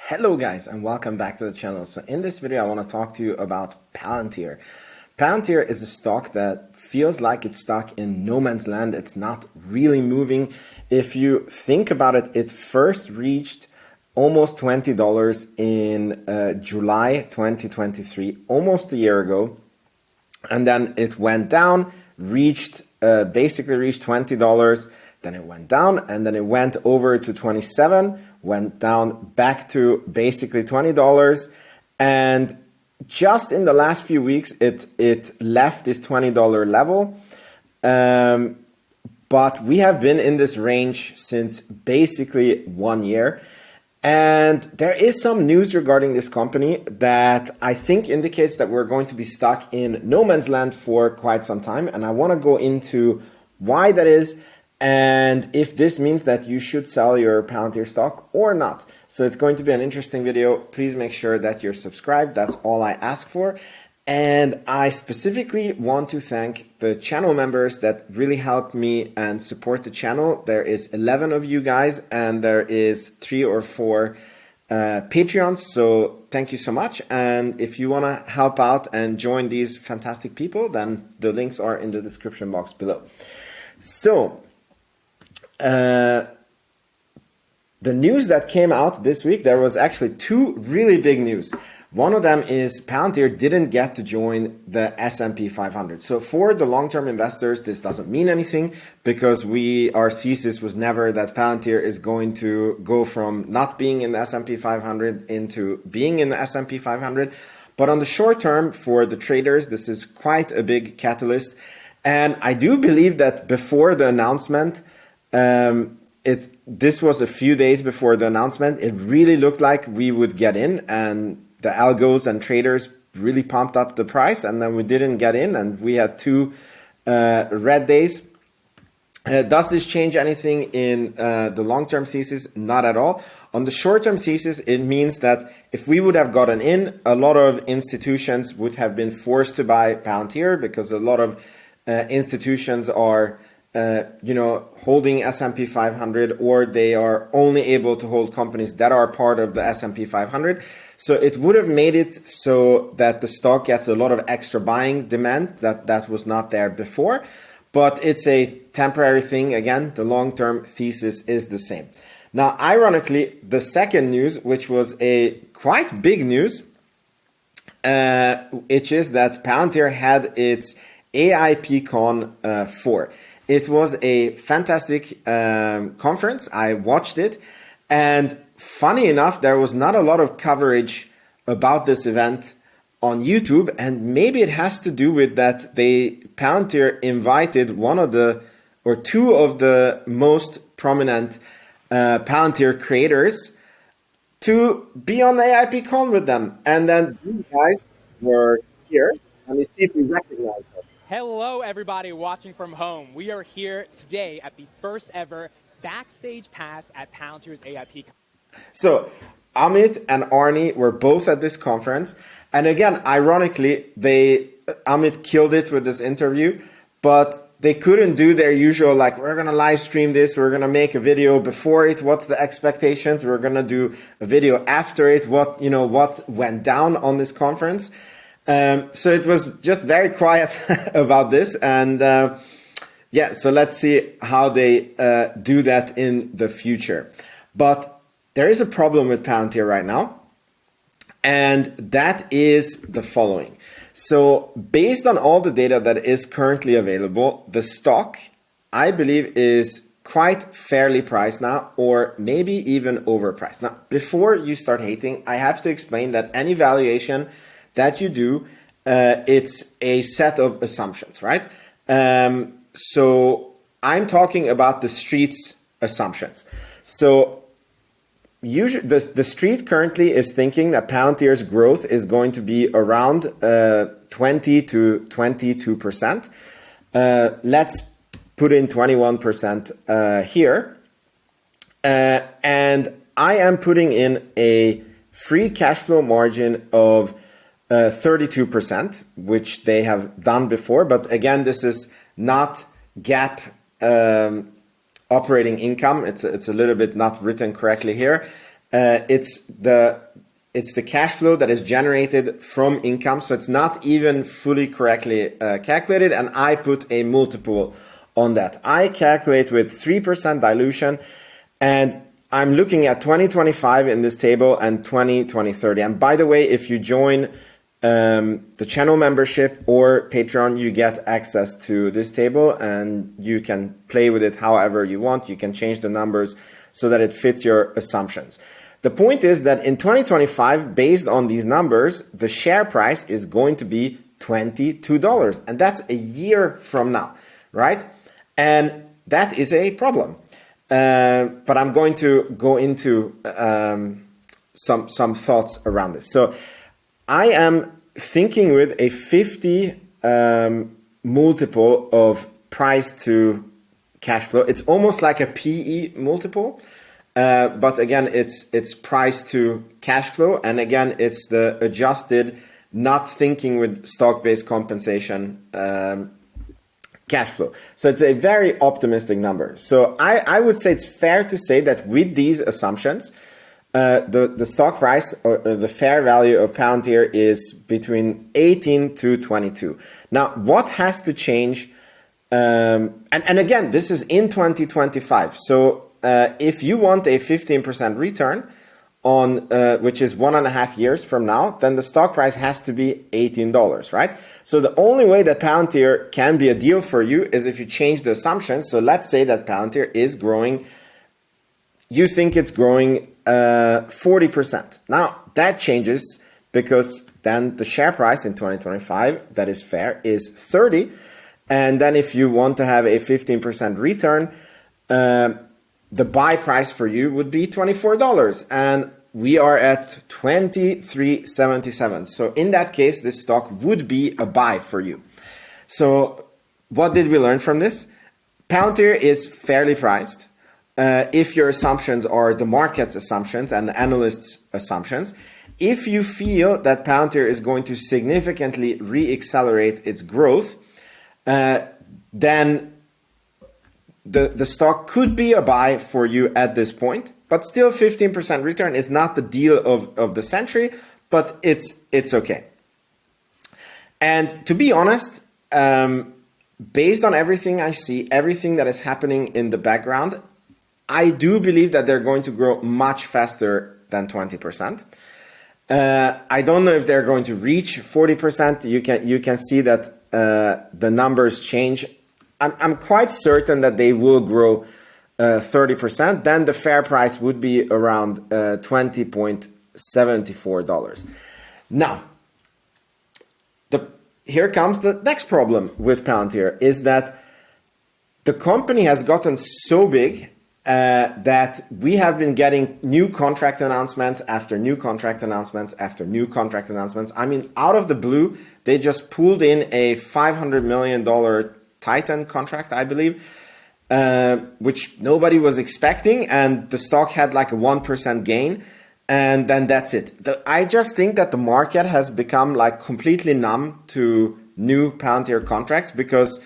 Hello guys and welcome back to the channel. So in this video I want to talk to you about Palantir. Palantir is a stock that feels like it's stuck in no man's land. It's not really moving. If you think about it, it first reached almost $20 in July 2023, almost a year ago. And then it went down, basically reached $20, then it went down, and then it went over to 27, went down back to basically $20, and just in the last few weeks it left this $20 level. But we have been in this range since basically 1 year. And there is some news regarding this company that I think indicates that we're going to be stuck in no man's land for quite some time. And I want to go into why that is and if this means that you should sell your Palantir stock or not. So it's going to be an interesting video. Please make sure that you're subscribed. That's all I ask for. And I specifically want to thank the channel members that really helped me and support the channel. There is 11 of you guys and there is 3 or 4 Patreons. So thank you so much. And if you want to help out and join these fantastic people, then the links are in the description box below. So the news that came out this week, there was actually 2 really big news. One of them is Palantir didn't get to join the S&P 500. So for the long-term investors, this doesn't mean anything because our thesis was never that Palantir is going to go from not being in the S&P 500 into being in the S&P 500. But on the short term, for the traders, this is quite a big catalyst. And I do believe that before the announcement, this was a few days before the announcement, it really looked like we would get in, and the algos and traders really pumped up the price, and then we didn't get in and we had 2 red days. Does this change anything in the long-term thesis? Not at all. On the short-term thesis, it means that if we would have gotten in, a lot of institutions would have been forced to buy Palantir because a lot of institutions are holding S&P 500, or they are only able to hold companies that are part of the S&P 500. So it would have made it so that the stock gets a lot of extra buying demand that was not there before. But it's a temporary thing. Again, the long-term thesis is the same. Now, ironically, the second news, which was a quite big news, which is that Palantir had its AIP Con 4. It was a fantastic conference. I watched it, and funny enough, there was not a lot of coverage about this event on YouTube, and maybe it has to do with that Palantir invited 2 of the most prominent Palantir creators to be on the AIP Con with them, and then these guys were here. Let me see if we recognize them. Hello, everybody watching from home. We are here today at the first ever backstage pass at Palantir's AIP. So Amit and Arnie were both at this conference. And again, ironically, Amit killed it with this interview, but they couldn't do their usual, like, we're going to live stream this, we're going to make a video before it, what's the expectations, we're going to do a video after it, what went down on this conference. So it was just very quiet about this, and so let's see how they do that in the future. But there is a problem with Palantir right now, and that is the following. So based on all the data that is currently available, the stock, I believe, is quite fairly priced now, or maybe even overpriced. Now, before you start hating, I have to explain that any valuation that you do, it's a set of assumptions, right? So I'm talking about the street's assumptions. So usually the street currently is thinking that Palantir's growth is going to be around 20 to 22%. Let's put in 21% here. And I am putting in a free cash flow margin of 32%, which they have done before. But again, this is not GAAP operating income. It's a little bit not written correctly here. It's the cash flow that is generated from income, so it's not even fully correctly calculated, and I put a multiple on that. I calculate with 3% dilution, and I'm looking at 2025 in this table and 2030. And by the way, if you join the channel membership or Patreon, you get access to this table and you can play with it however you want. You can change the numbers so that it fits your assumptions. The point is that in 2025, based on these numbers, the share price is going to be $22. And that's a year from now, right? And that is a problem. But I'm going to go into some thoughts around this. So I am thinking with a 50 multiple of price to cash flow. It's almost like a PE multiple. But again, it's price to cash flow. And again, it's the adjusted, not thinking with stock-based compensation cash flow. So it's a very optimistic number. So I would say it's fair to say that with these assumptions, the stock price or the fair value of Palantir is between 18 to 22. Now, what has to change? And again, this is in 2025. So if you want a 15% return on which is 1.5 years from now, then the stock price has to be $18, right? So the only way that Palantir can be a deal for you is if you change the assumptions. So let's say that Palantir is growing, you think it's growing 40%. Now that changes because then the share price in 2025, that is fair, is 30. And then if you want to have a 15% return, the buy price for you would be $24, and we are at $23.77. So in that case, this stock would be a buy for you. So what did we learn from this? Palantir is fairly priced. If your assumptions are the market's assumptions and the analysts' assumptions, if you feel that Palantir is going to significantly re-accelerate its growth, then the stock could be a buy for you at this point, but still 15% return is not the deal of the century, but it's okay. And to be honest, based on everything I see, everything that is happening in the background, I do believe that they're going to grow much faster than 20%. I don't know if they're going to reach 40%. You can see that the numbers change. I'm quite certain that they will grow 30%. Then the fair price would be around $20.74. Now, here comes the next problem with Palantir is that the company has gotten so big that we have been getting new contract announcements after new contract announcements after new contract announcements. I mean, out of the blue, they just pulled in a $500 million Titan contract, I believe, which nobody was expecting, and the stock had like a 1% gain, and then that's it. I just think that the market has become like completely numb to new Palantir contracts because,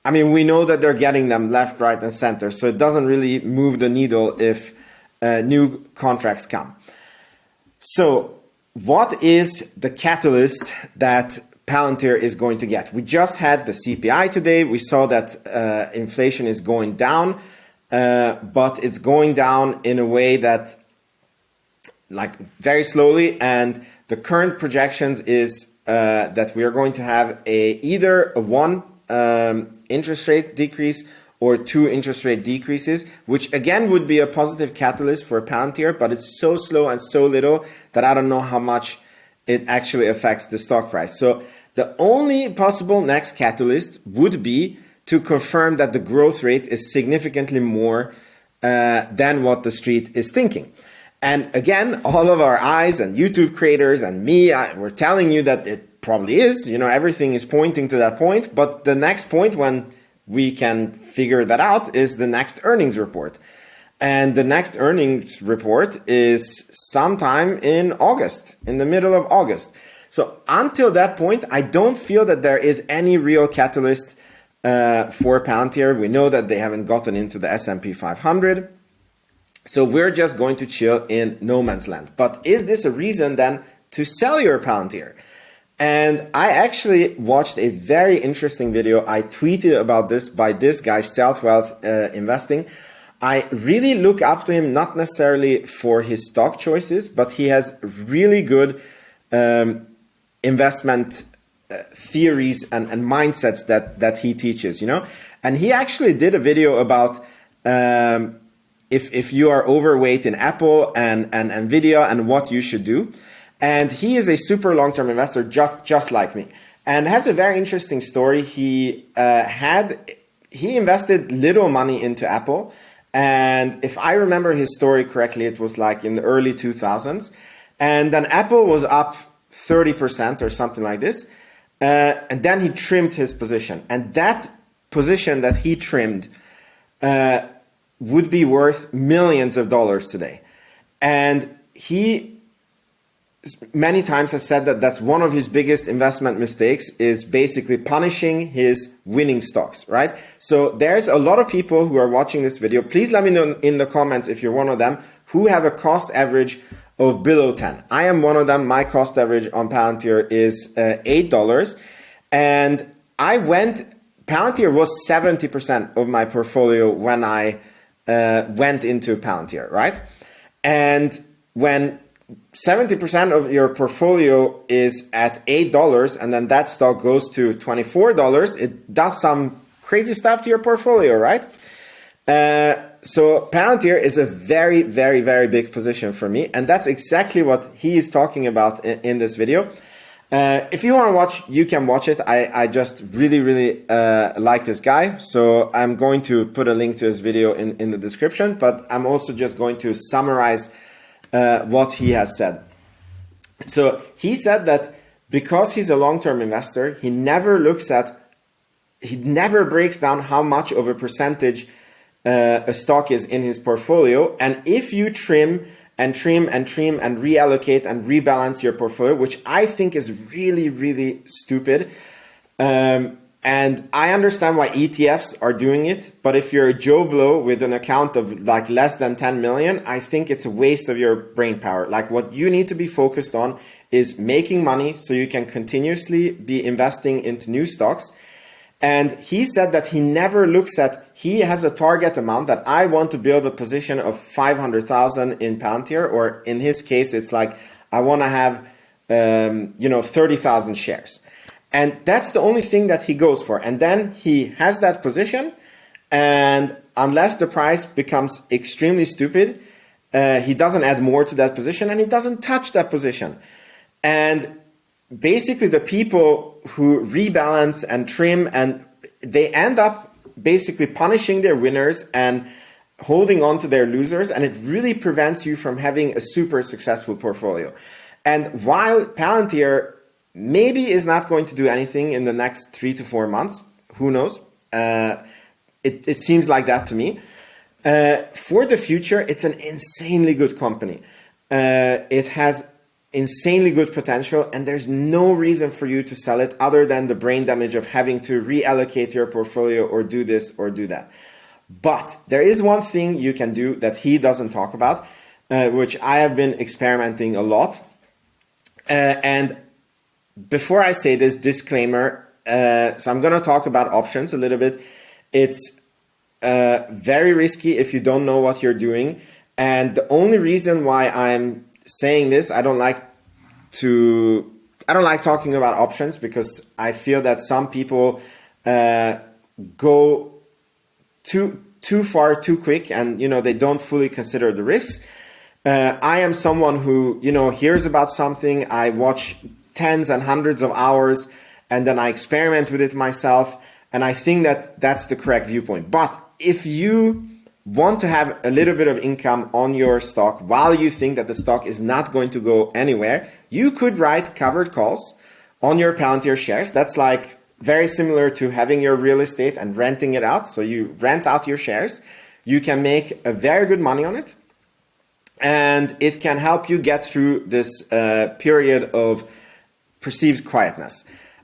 I mean, we know that they're getting them left, right, and center, so it doesn't really move the needle if new contracts come. So what is the catalyst that Palantir is going to get? We just had the CPI today. We saw that inflation is going down, but it's going down in a way that like very slowly. And the current projections is that we are going to have either a 1 interest rate decrease or 2 interest rate decreases, which again would be a positive catalyst for Palantir, but it's so slow and so little that I don't know how much it actually affects the stock price. So the only possible next catalyst would be to confirm that the growth rate is significantly more than what the street is thinking. And again, all of our eyes and YouTube creators and me, we're telling you that it probably is. You know, everything is pointing to that point. But the next point when we can figure that out is the next earnings report. And the next earnings report is sometime in August, in the middle of August. So until that point, I don't feel that there is any real catalyst for Palantir. We know that they haven't gotten into the S&P 500. So we're just going to chill in no man's land. But is this a reason then to sell your Palantir? And I actually watched a very interesting video. I tweeted about this by this guy, Stealth Wealth Investing. I really look up to him, not necessarily for his stock choices, but he has really good investment theories and mindsets that he teaches, you know. And he actually did a video about if you are overweight in Apple and Nvidia and what you should do. And he is a super long-term investor, just like me, and has a very interesting story. He invested little money into Apple, and if I remember his story correctly, it was like in the early 2000s, and then Apple was up 30% or something like this, and then he trimmed his position, and that position that he trimmed would be worth millions of dollars today, and he many times has said that that's one of his biggest investment mistakes, is basically punishing his winning stocks, right? So there's a lot of people who are watching this video. Please let me know in the comments if you're one of them who have a cost average of below 10. I am one of them. My cost average on Palantir is $8. And Palantir was 70% of my portfolio when I went into Palantir, right? And when 70% of your portfolio is at $8 and then that stock goes to $24, it does some crazy stuff to your portfolio, right? So Palantir is a very, very, very big position for me, and that's exactly what he is talking about in this video. If you want to watch, you can watch it. I just really, really like this guy, so I'm going to put a link to his video in the description, but I'm also just going to summarize what he has said. So he said that because he's a long-term investor, he never breaks down how much of a percentage a stock is in his portfolio. And if you trim and reallocate and rebalance your portfolio, which I think is really, really stupid, and I understand why ETFs are doing it, but if you're a Joe Blow with an account of like less than 10 million, I think it's a waste of your brain power. Like, what you need to be focused on is making money so you can continuously be investing into new stocks. And he said that he never looks at, he has a target amount that I want to build a position of 500,000 in Palantir, or in his case, it's like, I want to have, 30,000 shares. And that's the only thing that he goes for. And then he has that position, and unless the price becomes extremely stupid, he doesn't add more to that position, and he doesn't touch that position. And basically the people who rebalance and trim, and they end up basically punishing their winners and holding on to their losers, and it really prevents you from having a super successful portfolio. And while Palantir maybe is not going to do anything in the next 3 to 4 months, who knows? It seems like that to me. For the future, it's an insanely good company. It has insanely good potential, and there's no reason for you to sell it other than the brain damage of having to reallocate your portfolio or do this or do that. But there is one thing you can do that he doesn't talk about, which I have been experimenting a lot. And before I say this disclaimer, so I'm going to talk about options a little bit. It's very risky if you don't know what you're doing. And the only reason why I'm saying this, I don't like talking about options, because I feel that some people go too far too quick, and they don't fully consider the risks. I am someone who hears about something, I watch tens and hundreds of hours, and then I experiment with it myself, and I think that that's the correct viewpoint. But if you want to have a little bit of income on your stock while you think that the stock is not going to go anywhere, you could write covered calls on your Palantir shares. That's like very similar to having your real estate and renting it out. So you rent out your shares. You can make a very good money on it, and it can help you get through this period of perceived quietness.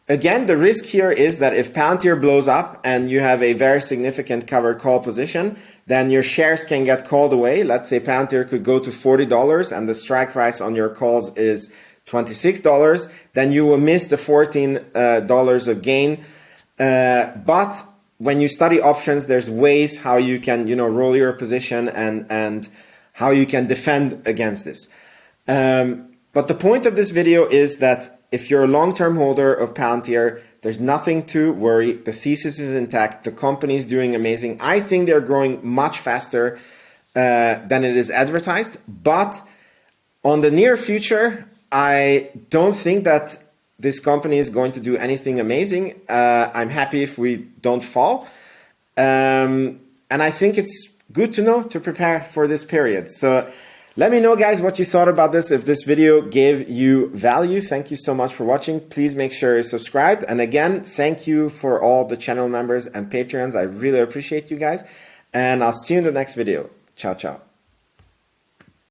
Again, the risk here is that if Palantir blows up and you have a very significant covered call position, then your shares can get called away. Let's say Palantir could go to $40 and the strike price on your calls is $26, then you will miss the $14 of gain. But when you study options, there's ways how you can, roll your position and how you can defend against this. But the point of this video is that if you're a long-term holder of Palantir, there's nothing to worry. The thesis is intact. The company is doing amazing. I think they're growing much faster than it is advertised. But on the near future, I don't think that this company is going to do anything amazing. I'm happy if we don't fall. And I think it's good to know to prepare for this period. So let me know, guys, what you thought about this. If this video gave you value, thank you so much for watching. Please make sure you're subscribed. And again, thank you for all the channel members and Patreons. I really appreciate you guys. And I'll see you in the next video. Ciao, ciao.